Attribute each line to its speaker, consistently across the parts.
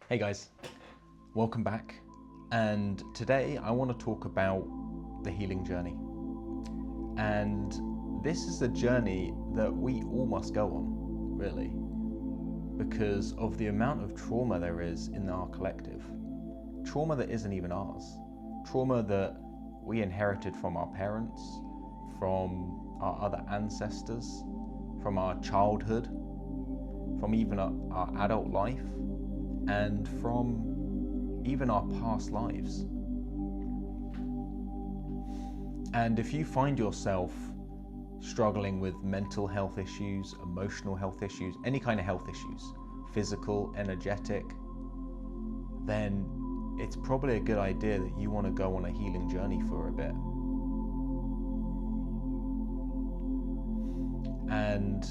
Speaker 1: Hey guys, welcome back. And today I want to talk about the healing journey. And this is a journey that we all must go on, really, because of the amount of trauma there is in our collective. Trauma that isn't even ours. Trauma that we inherited from our parents, from our other ancestors, from our childhood, from even our adult life, and from even our past lives. And if you find yourself struggling with mental health issues, emotional health issues, any kind of health issues, physical, energetic, then it's probably a good idea that you want to go on a healing journey for a bit. And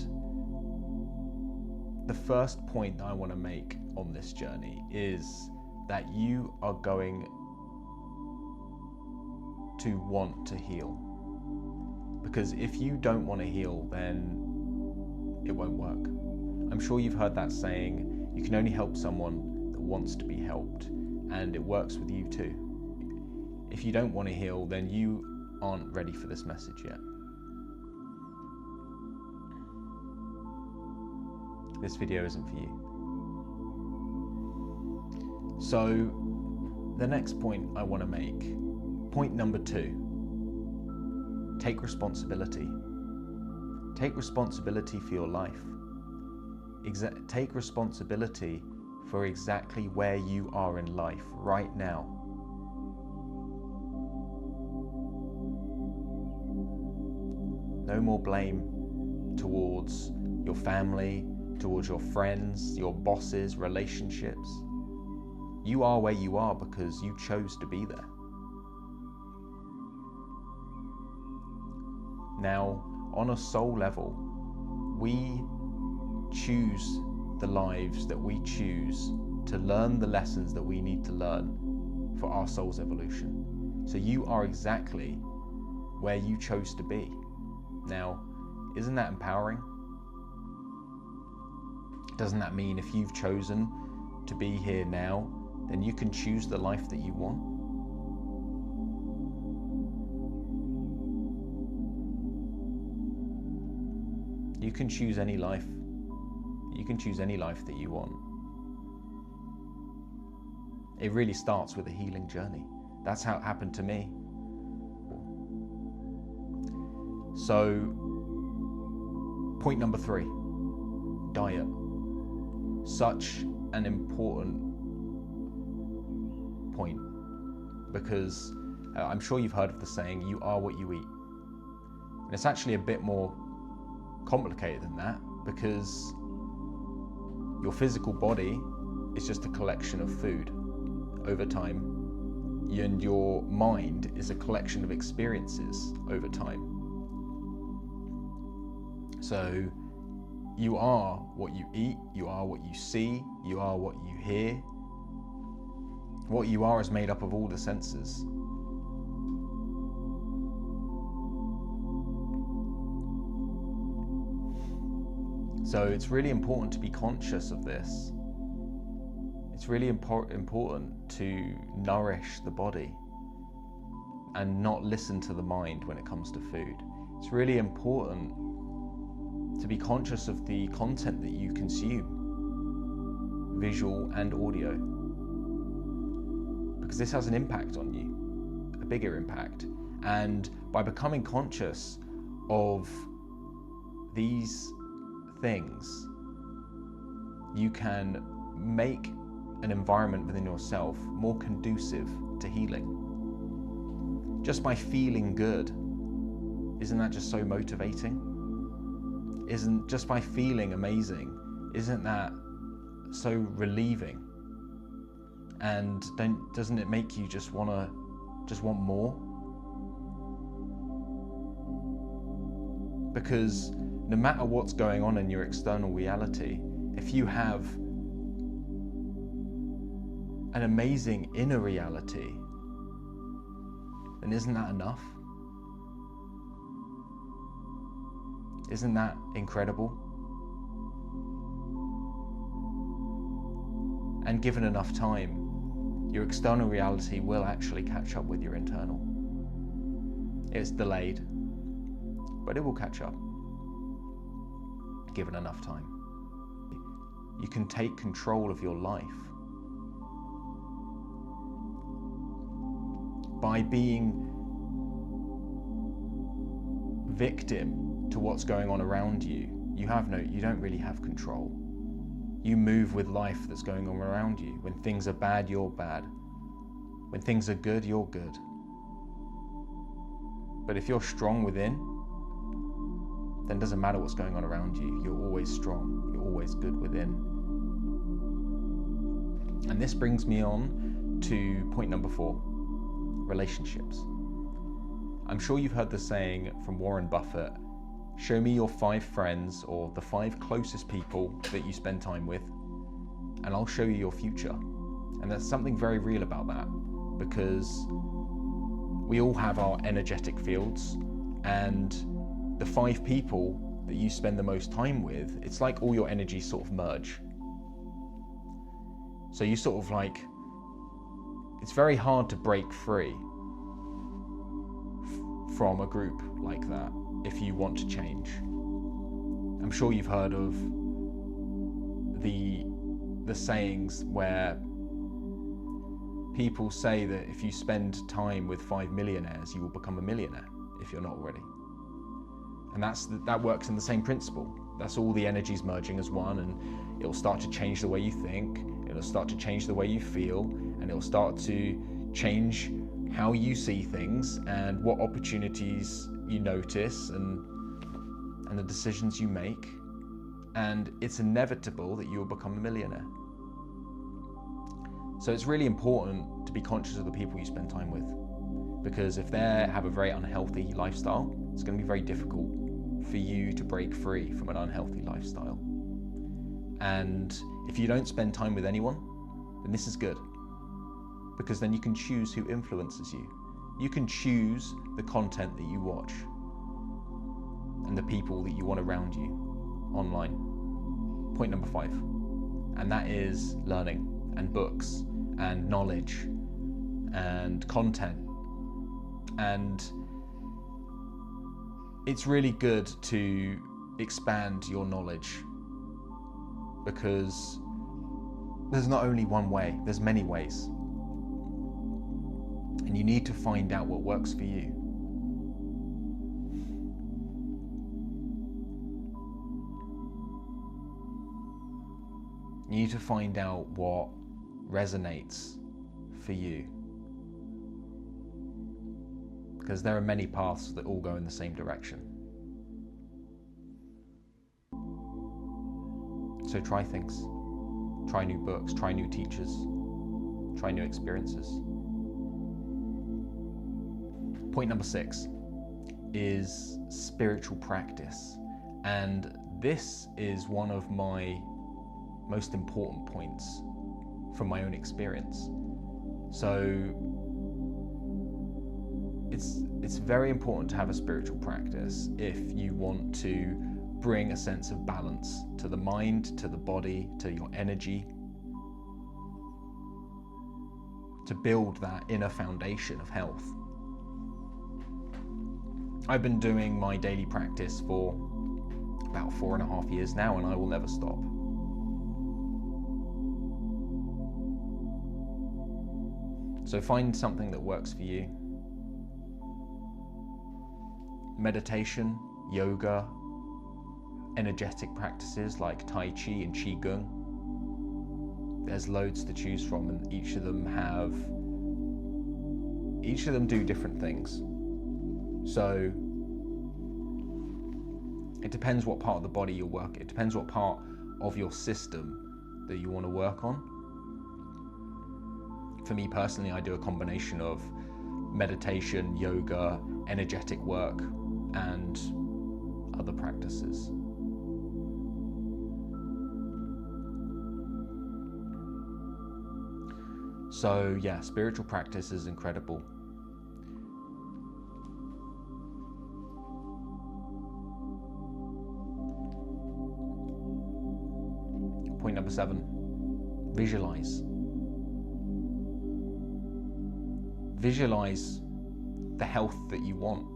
Speaker 1: the first point that I want to make on this journey is that you are going to want to heal. Because if you don't want to heal, then it won't work. I'm sure you've heard that saying, you can only help someone that wants to be helped, and it works with you too. If you don't want to heal, then you aren't ready for this message yet. This video isn't for you. So, the next point I want to make, point number 2, take responsibility. Take responsibility for your life. Take responsibility for exactly where you are in life right now. No more blame towards your family, towards your friends, your bosses, relationships. You are where you are because you chose to be there. Now, on a soul level, we choose the lives that we choose to learn the lessons that we need to learn for our soul's evolution. So you are exactly where you chose to be. Now, isn't that empowering? Doesn't that mean if you've chosen to be here now, then you can choose the life that you want? You can choose any life. You can choose any life that you want. It really starts with a healing journey. That's how it happened to me. So, point number 3, diet. Such an important point, because I'm sure you've heard of the saying, you are what you eat. And it's actually a bit more complicated than that, because your physical body is just a collection of food over time, and your mind is a collection of experiences over time. So you are what you eat, you are what you see, you are what you hear. What you are is made up of all the senses. So it's really important to be conscious of this. It's really important to nourish the body and not listen to the mind when it comes to food. It's really important to be conscious of the content that you consume, visual and audio, because this has an impact on you, a bigger impact. And by becoming conscious of these things, you can make an environment within yourself more conducive to healing. Just by feeling good, isn't that just so motivating? Isn't just by feeling amazing, isn't that so relieving? And doesn't it make you just want more? Because no matter what's going on in your external reality, if you have an amazing inner reality, then isn't that enough? Isn't that incredible? And And given enough time, your external reality will actually catch up with your internal. It's delayed, but it will catch up, given enough time. You can take control of your life by being victim to what's going on around you. You don't really have control. You move with life that's going on around you. When things are bad, you're bad. When things are good, you're good. But if you're strong within, then it doesn't matter what's going on around you. You're always strong. You're always good within. And this brings me on to point number 4, relationships. I'm sure you've heard the saying from Warren Buffett, show me your 5 friends or the 5 closest people that you spend time with, and I'll show you your future. And there's something very real about that, because we all have our energetic fields, and the 5 people that you spend the most time with, it's like all your energies sort of merge. So you sort of like, it's very hard to break free from a group like that if you want to change. I'm sure you've heard of the sayings where people say that if you spend time with 5 millionaires, you will become a millionaire if you're not already. And that works in the same principle. That's all the energies merging as one, and it'll start to change the way you think, it'll start to change the way you feel, and it'll start to change how you see things and what opportunities you notice and the decisions you make. And it's inevitable that you will become a millionaire. So it's really important to be conscious of the people you spend time with, because if they have a very unhealthy lifestyle, it's going to be very difficult for you to break free from an unhealthy lifestyle. And if you don't spend time with anyone, then this is good, because then you can choose who influences you. You can choose the content that you watch and the people that you want around you online. Point number 5, and that is learning and books and knowledge and content. And it's really good to expand your knowledge, because there's not only one way, there's many ways. And you need to find out what works for you. You need to find out what resonates for you, because there are many paths that all go in the same direction. So try things, try new books, try new teachers, try new experiences. Point number 6 is spiritual practice, and this is one of my most important points from my own experience. So it's very important to have a spiritual practice if you want to bring a sense of balance to the mind, to the body, to your energy, to build that inner foundation of health. I've been doing my daily practice for about 4.5 years now, and I will never stop. So find something that works for you. Meditation, yoga, energetic practices like Tai Chi and Qigong. There's loads to choose from, and each of them do different things. So it depends what part of the body you work. It depends what part of your system that you want to work on. For me personally, I do a combination of meditation, yoga, energetic work, and other practices. So yeah, spiritual practice is incredible. Point number 7, Visualize. Visualize the health that you want.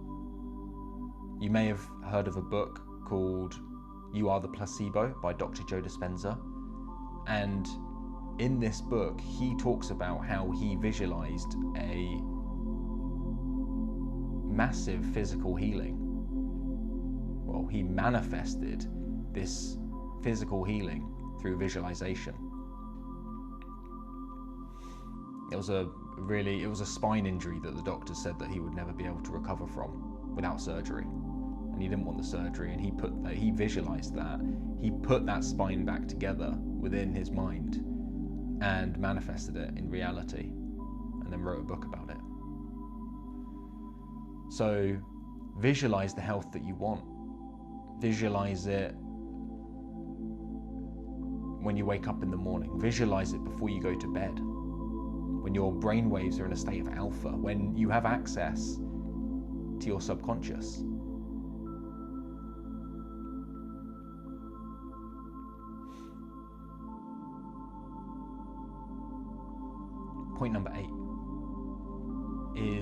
Speaker 1: You may have heard of a book called You Are the Placebo by Dr. Joe Dispenza. And in this book, he talks about how he visualized a massive physical healing. Well, he manifested this physical healing through visualization. It was a spine injury that the doctor said that he would never be able to recover from without surgery. And he didn't want the surgery, and he visualized that. He put that spine back together within his mind and manifested it in reality, and then wrote a book about it. So visualize the health that you want. Visualize it when you wake up in the morning. Visualize it before you go to bed, when your brain waves are in a state of alpha, when you have access to your subconscious. Point number 8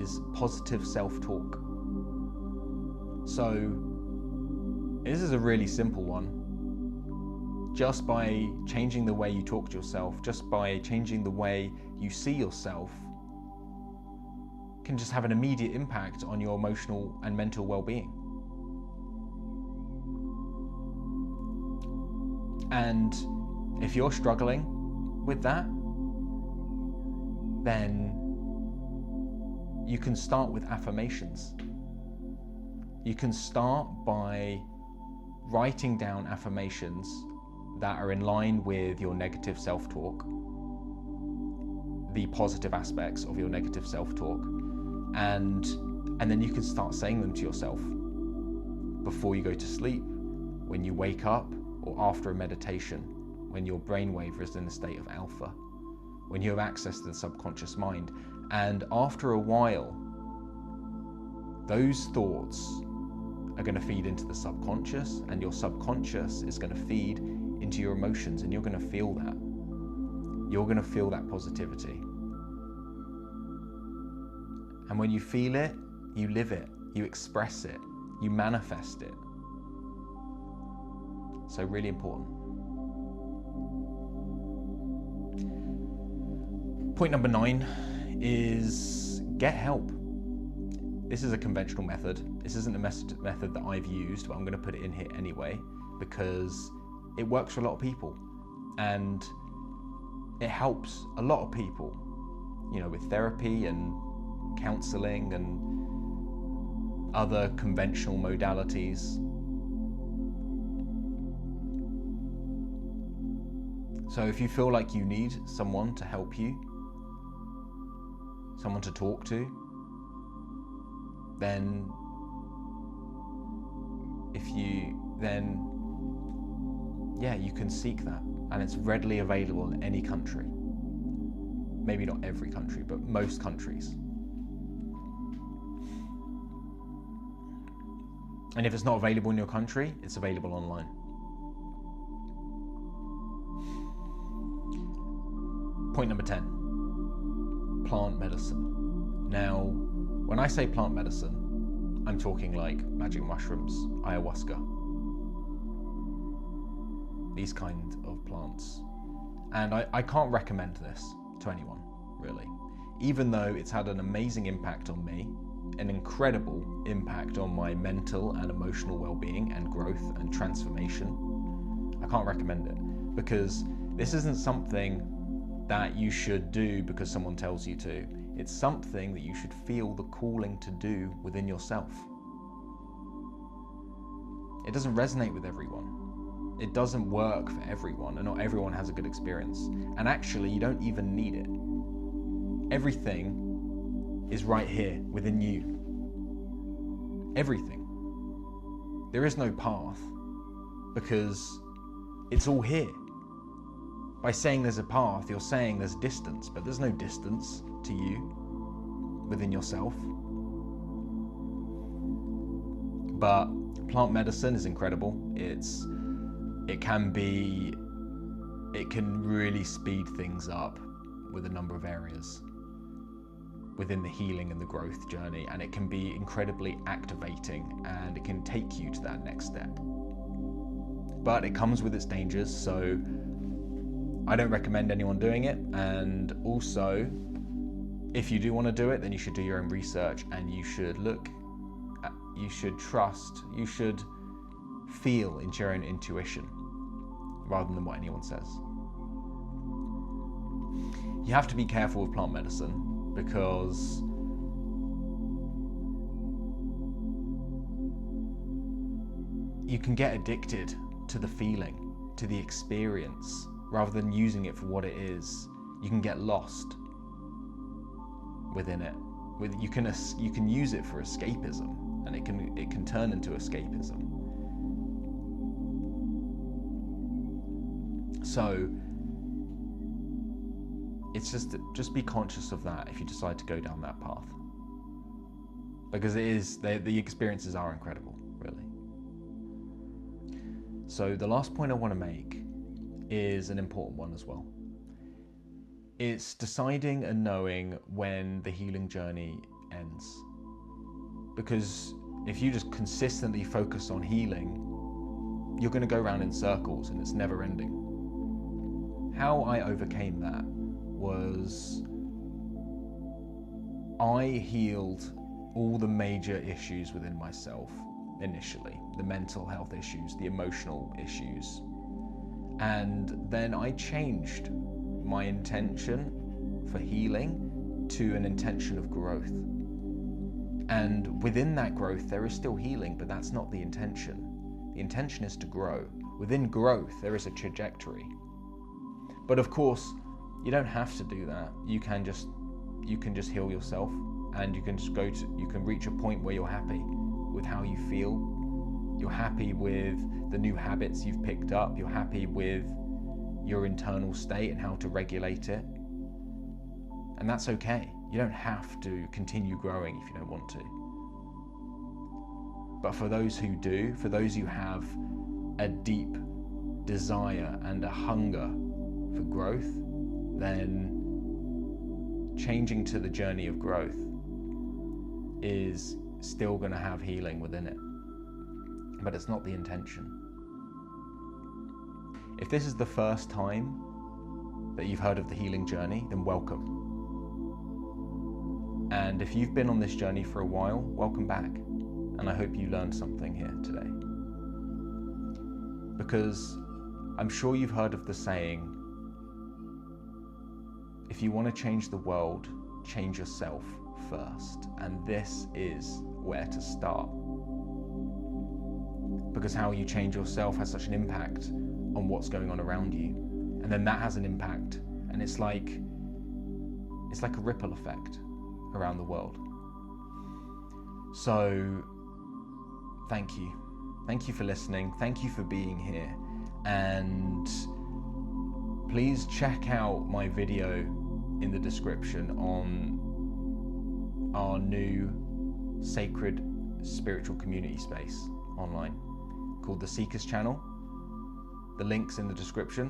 Speaker 1: is positive self-talk. So this is a really simple one. Just by changing the way you talk to yourself, just by changing the way you see yourself, can just have an immediate impact on your emotional and mental well-being. And if you're struggling with that, then you can start with affirmations. You can start by writing down affirmations that are in line with your negative self-talk, the positive aspects of your negative self-talk, and then you can start saying them to yourself before you go to sleep, when you wake up, or after a meditation, when your brainwave is in a state of alpha, when you have access to the subconscious mind. And after a while, those thoughts are going to feed into the subconscious, and your subconscious is going to feed into your emotions, and you're going to feel that. You're going to feel that positivity. And when you feel it, you live it, you express it, you manifest it. So really important. Point number 9 is get help. This is a conventional method. This isn't a method that I've used, but I'm going to put it in here anyway because it works for a lot of people and it helps a lot of people, you know, with therapy and counseling and other conventional modalities. So if you feel like you need someone to help you, someone to talk to, then you can seek that, and it's readily available in any country. Maybe not every country, but most countries. And if it's not available in your country, it's available online. Point number 10, plant medicine. Now, when I say plant medicine, I'm talking like magic mushrooms, ayahuasca, these kind of plants. And I can't recommend this to anyone, really. Even though it's had an amazing impact on me, an incredible impact on my mental and emotional well-being and growth and transformation, I can't recommend it because this isn't something that you should do because someone tells you to. It's something that you should feel the calling to do within yourself. It doesn't resonate with everyone. It doesn't work for everyone, and not everyone has a good experience. And actually, you don't even need it. Everything is right here within you. Everything. There is no path because it's all here. By saying there's a path, you're saying there's distance, but there's no distance to you within yourself. But plant medicine is incredible. It can be it can really speed things up with a number of areas within the healing and the growth journey, and it can be incredibly activating, and it can take you to that next step. But it comes with its dangers, so I don't recommend anyone doing it. And also, if you do want to do it, then you should do your own research, and you should you should trust, you should feel into your own intuition rather than what anyone says. You have to be careful with plant medicine, because you can get addicted to the feeling, to the experience, rather than using it for what it is. You can get lost within it. You can use it for escapism, and it can turn into escapism. So it's just be conscious of that if you decide to go down that path, because the experiences are incredible, really. So the last point I want to make is an important one as well. It's deciding and knowing when the healing journey ends, because if you just consistently focus on healing, you're going to go around in circles and it's never ending. How I overcame that was I healed all the major issues within myself initially, the mental health issues, the emotional issues, and then I changed my intention for healing to an intention of growth. And within that growth there is still healing, but that's not the intention. The intention is to grow. Within growth there is a trajectory. But of course, you don't have to do that. You can just heal yourself, and you can reach a point where you're happy with how you feel. You're happy with the new habits you've picked up. You're happy with your internal state and how to regulate it. And that's okay. You don't have to continue growing if you don't want to. But for those who do, for those who have a deep desire and a hunger for growth, then changing to the journey of growth is still going to have healing within it, but it's not the intention. If this is the first time that you've heard of the healing journey, then welcome. And if you've been on this journey for a while, welcome back. And I hope you learned something here today. Because I'm sure you've heard of the saying, if you want to change the world, change yourself first. And this is where to start. Because how you change yourself has such an impact on what's going on around you. And then that has an impact. And it's like a ripple effect around the world. So, thank you. Thank you for listening. Thank you for being here. And please check out my video in the description on our new sacred spiritual community space online called the Seekers Channel. The link's in the description.